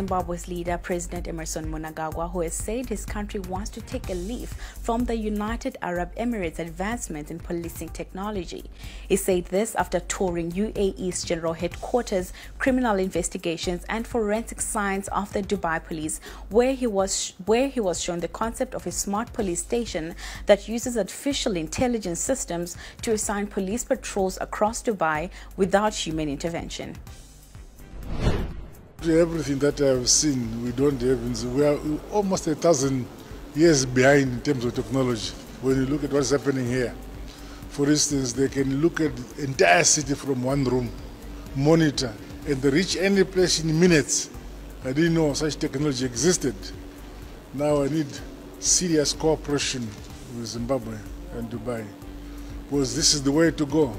Zimbabwe's leader, President Emmerson Mnangagwa, who has said his country wants to take a leaf from the United Arab Emirates' advancement in policing technology. He said this after touring UAE's General Headquarters, Criminal Investigations and Forensic Science of the Dubai Police, where he was shown the concept of a smart police station that uses artificial intelligence systems to assign police patrols across Dubai without human intervention. Everything that I've seen, we don't have. We are almost 1,000 years behind in terms of technology. When you look at what's happening here, for instance, they can look at the entire city from one room, monitor, and they reach any place in minutes. I didn't know such technology existed. Now I need serious cooperation with Zimbabwe and Dubai, because this is the way to go.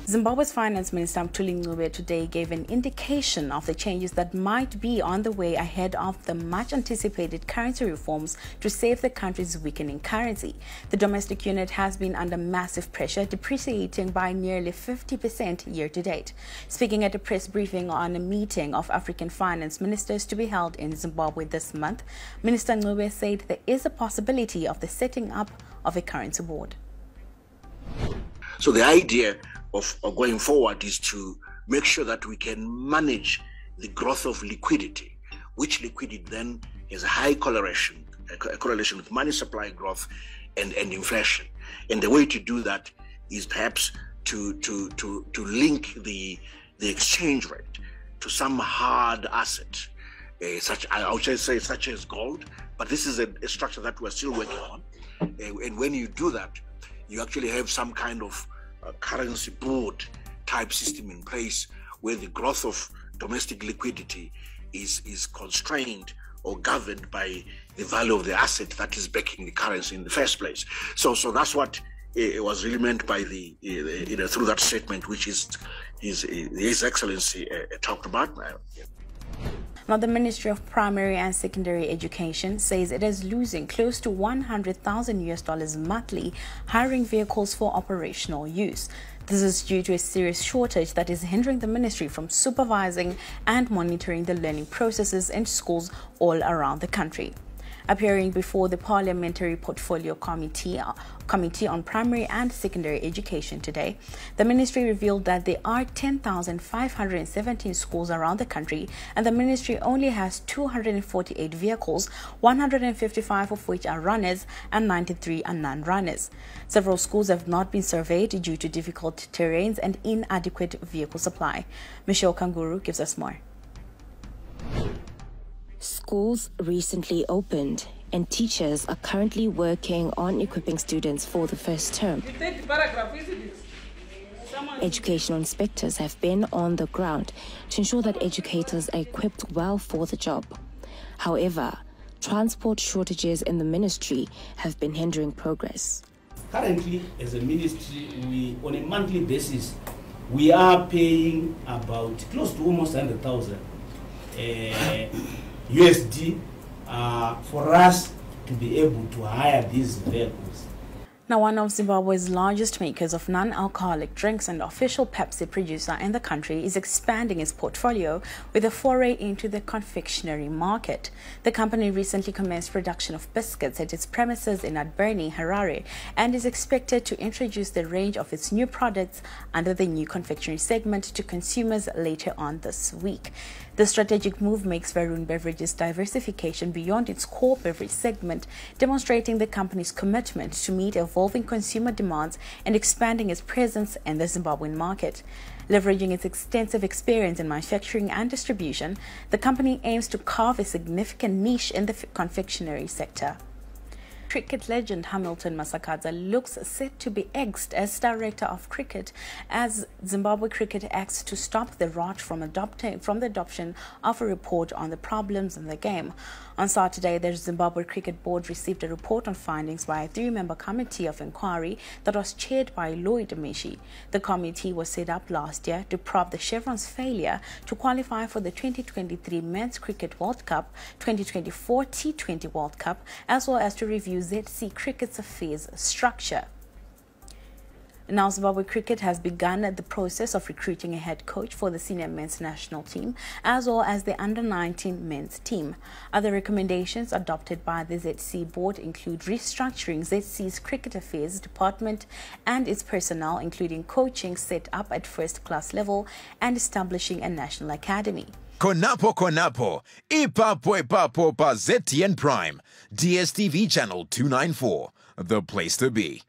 Zimbabwe's Finance Minister Mthuli Ncube today gave an indication of the changes that might be on the way ahead of the much-anticipated currency reforms to save the country's weakening currency. The domestic unit has been under massive pressure, depreciating by nearly 50% year-to-date. Speaking at a press briefing on a meeting of African finance ministers to be held in Zimbabwe this month, Minister Ncube said there is a possibility of the setting up of a currency board. So the idea of going forward is to make sure that we can manage the growth of liquidity, which liquidity then has a high correlation with money supply growth and inflation. And the way to do that is perhaps to link the exchange rate to some hard asset, such as gold. But this is a structure that we're still working on. And when you do that, you actually have some kind of currency board type system in place where the growth of domestic liquidity is constrained or governed by the value of the asset that is backing the currency in the first place. So that's what it was really meant by through that statement, which His Excellency talked about. Now, the Ministry of Primary and Secondary Education says it is losing close to $100,000 monthly hiring vehicles for operational use. This is due to a serious shortage that is hindering the ministry from supervising and monitoring the learning processes in schools all around the country. Appearing before the Parliamentary Portfolio Committee on Primary and Secondary Education today, the ministry revealed that there are 10,517 schools around the country, and the ministry only has 248 vehicles, 155 of which are runners and 93 are non-runners. Several schools have not been surveyed due to difficult terrains and inadequate vehicle supply. Michelle Kanguru gives us more. Schools recently opened, and teachers are currently working on equipping students for the first term. Educational inspectors have been on the ground to ensure that educators are equipped well for the job. However, transport shortages in the ministry have been hindering progress. Currently, as a ministry, on a monthly basis, we are paying about close to almost 100,000 USD for us to be able to hire these vehicles. Now, one of Zimbabwe's largest makers of non-alcoholic drinks and official Pepsi producer in the country is expanding its portfolio with a foray into the confectionery market. The company recently commenced production of biscuits at its premises in Adberni, Harare, and is expected to introduce the range of its new products under the new confectionery segment to consumers later on this week. The strategic move makes Varun Beverages' diversification beyond its core beverage segment, demonstrating the company's commitment to meet evolving consumer demands and expanding its presence in the Zimbabwean market. Leveraging its extensive experience in manufacturing and distribution, the company aims to carve a significant niche in the confectionery sector. Cricket legend Hamilton Masakadza looks set to be axed as director of cricket as Zimbabwe Cricket acts to stop the rot from the adoption of a report on the problems in the game. On Saturday, the Zimbabwe Cricket Board received a report on findings by a 3-member committee of inquiry that was chaired by Lloyd Mishi. The committee was set up last year to probe the Chevron's failure to qualify for the 2023 Men's Cricket World Cup, 2024 T20 World Cup, as well as to review ZC Cricket's affairs structure. Now, Zimbabwe Cricket has begun the process of recruiting a head coach for the senior men's national team, as well as the under-19 men's team. Other recommendations adopted by the ZC board include restructuring ZC's cricket affairs department and its personnel, including coaching set up at first-class level and establishing a national academy. Konapo, Ipapo pa ZTN Prime, DSTV channel 294, the place to be.